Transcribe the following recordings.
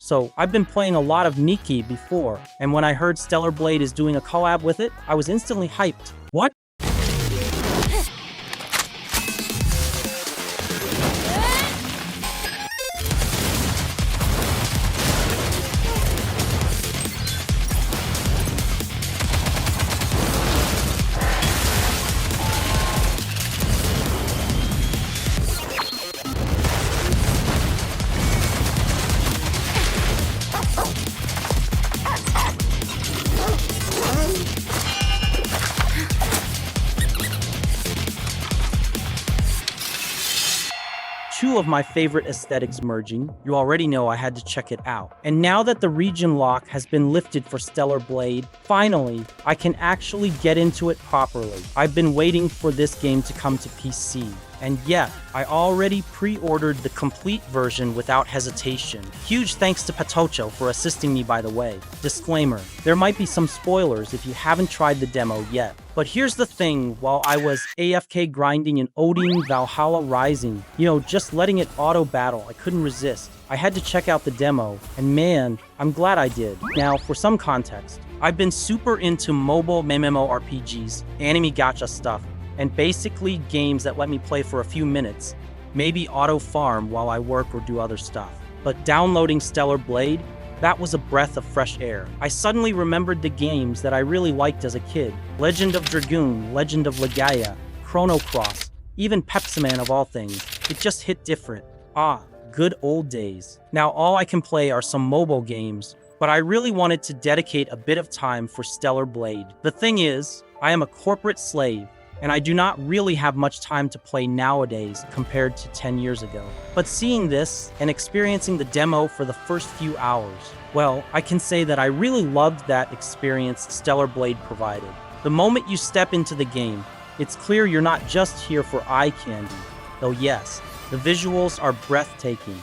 So I've been playing a lot of NIKKE before, and when I heard Stellar Blade is doing a collab with it, I was instantly hyped. What? Two of my favorite aesthetics merging. You already know I had to check it out. And now that the region lock has been lifted for Stellar Blade, finally, I can actually get into it properly. I've been waiting for this game to come to PC. And yeah, I already pre-ordered the complete version without hesitation. Huge thanks to Patocho for assisting me, by the way. Disclaimer, there might be some spoilers if you haven't tried the demo yet. But here's the thing, while I was AFK grinding in Odin Valhalla Rising, just letting it auto-battle, I couldn't resist. I had to check out the demo, and man, I'm glad I did. Now, for some context, I've been super into mobile MMORPGs, anime gacha stuff, and basically games that let me play for a few minutes, maybe auto-farm while I work or do other stuff. But downloading Stellar Blade, that was a breath of fresh air. I suddenly remembered the games that I really liked as a kid. Legend of Dragoon, Legend of Legaia, Chrono Cross, even Pepsiman of all things. It just hit different. Ah, good old days. Now all I can play are some mobile games, but I really wanted to dedicate a bit of time for Stellar Blade. The thing is, I am a corporate slave, and I do not really have much time to play nowadays compared to 10 years ago. But seeing this and experiencing the demo for the first few hours, well, I can say that I really loved that experience Stellar Blade provided. The moment you step into the game, it's clear you're not just here for eye candy, though yes, the visuals are breathtaking.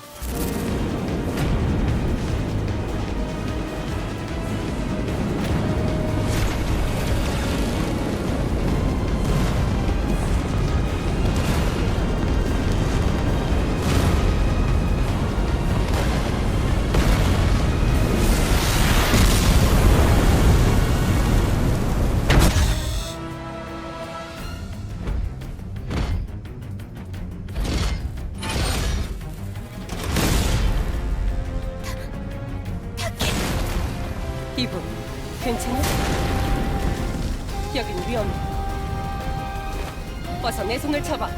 이브, 괜찮아? 여긴 위험해. 어서 내 손을 잡아.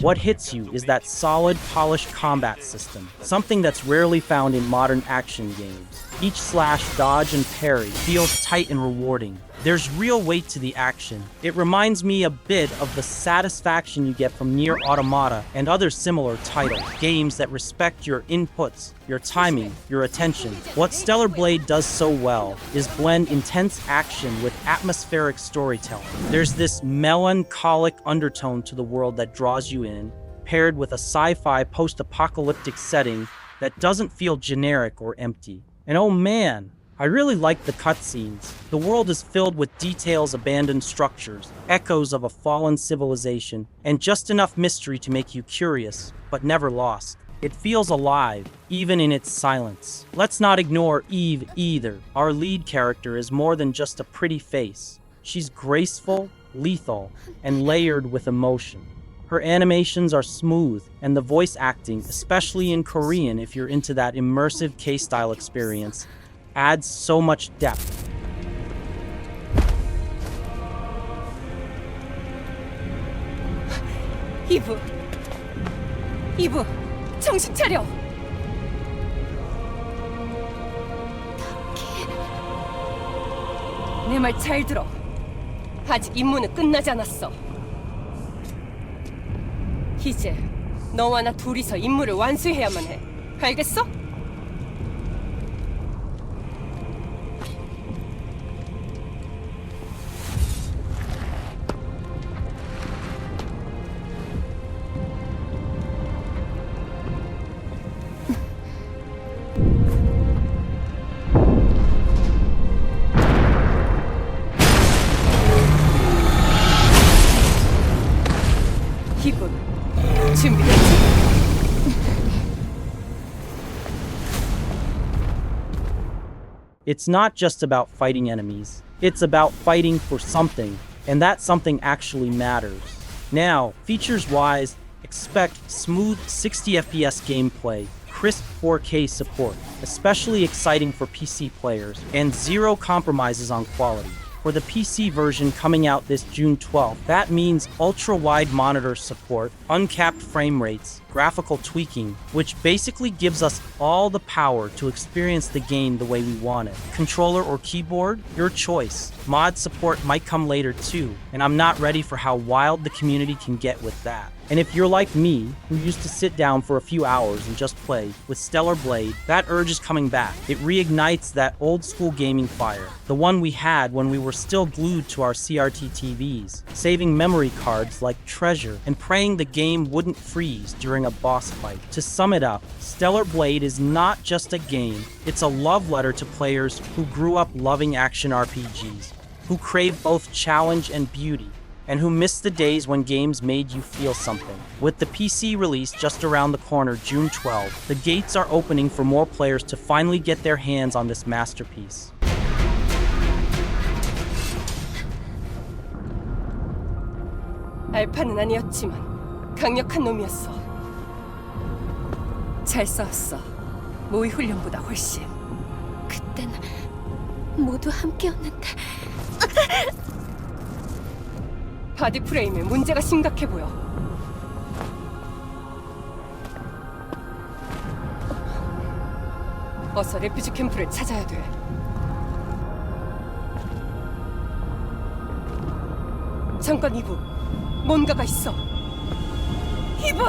What hits you is that solid, polished combat system, something that's rarely found in modern action games. Each slash, dodge, and parry feels tight and rewarding. There's real weight to the action. It reminds me a bit of the satisfaction you get from Nier Automata and other similar titles, games that respect your inputs, your timing, your attention. What Stellar Blade does so well is blend intense action with atmospheric storytelling. There's this melancholic undertone to the world that draws you in, paired with a sci-fi post-apocalyptic setting that doesn't feel generic or empty. And oh man, I really like the cutscenes. The world is filled with details, abandoned structures, echoes of a fallen civilization, and just enough mystery to make you curious, but never lost. It feels alive, even in its silence. Let's not ignore Eve either. Our lead character is more than just a pretty face. She's graceful, lethal, and layered with emotion. Her animations are smooth, and the voice acting, especially in Korean if you're into that immersive K-style experience, adds so much depth. 이브, 정신 차려. 내 말 잘 들어. 아직 임무는 끝나지 않았어. 이제 너와 나 둘이서 임무를 완수해야만 해. 알겠어? It's not just about fighting enemies. It's about fighting for something, and that something actually matters. Now, features-wise, expect smooth 60 FPS gameplay, crisp 4K support, especially exciting for PC players, and zero compromises on quality. For the PC version coming out this June 12th, that means ultra-wide monitor support, uncapped frame rates, graphical tweaking, which basically gives us all the power to experience the game the way we want it. Controller or keyboard? Your choice. Mod support might come later too, and I'm not ready for how wild the community can get with that. And if you're like me, who used to sit down for a few hours and just play, with Stellar Blade, that urge is coming back. It reignites that old school gaming fire, the one we had when we were still glued to our CRT TVs, saving memory cards like treasure and praying the game wouldn't freeze during a boss fight. To sum it up, Stellar Blade is not just a game, it's a love letter to players who grew up loving action RPGs, who crave both challenge and beauty, and who missed the days when games made you feel something. With the PC release just around the corner June 12, the gates are opening for more players to finally get their hands on this masterpiece. 알파는 아니었지만 강력한 놈이었어. 잘 싸웠어. 모의 훈련보다 훨씬. 그땐 모두 함께였는데. 바디 프레임에 문제가 심각해 보여. 어서 레퓨지 캠프를 찾아야 돼. 잠깐 이브, 뭔가가 있어. 이브!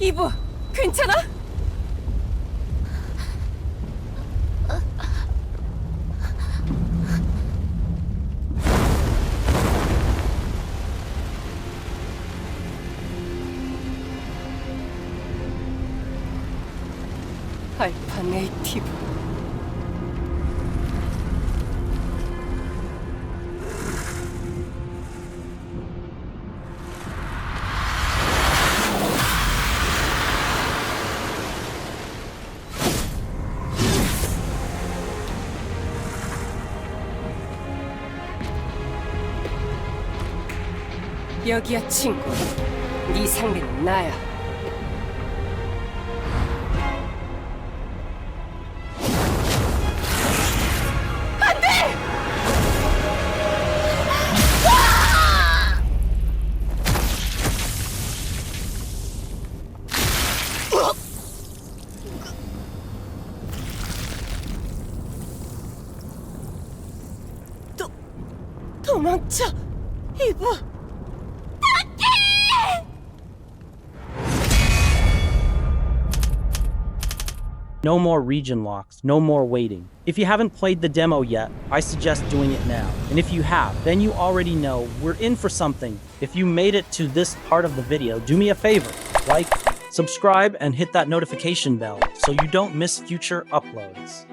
이브, 괜찮아? 알파 네이티브. 여기야 친구. 네 상대는 나야. 안돼! 도망쳐, 이브. No more region locks, no more waiting. If you haven't played the demo yet, I suggest doing it now. And if you have, then you already know we're in for something. If you made it to this part of the video, do me a favor, like, subscribe, and hit that notification bell so you don't miss future uploads.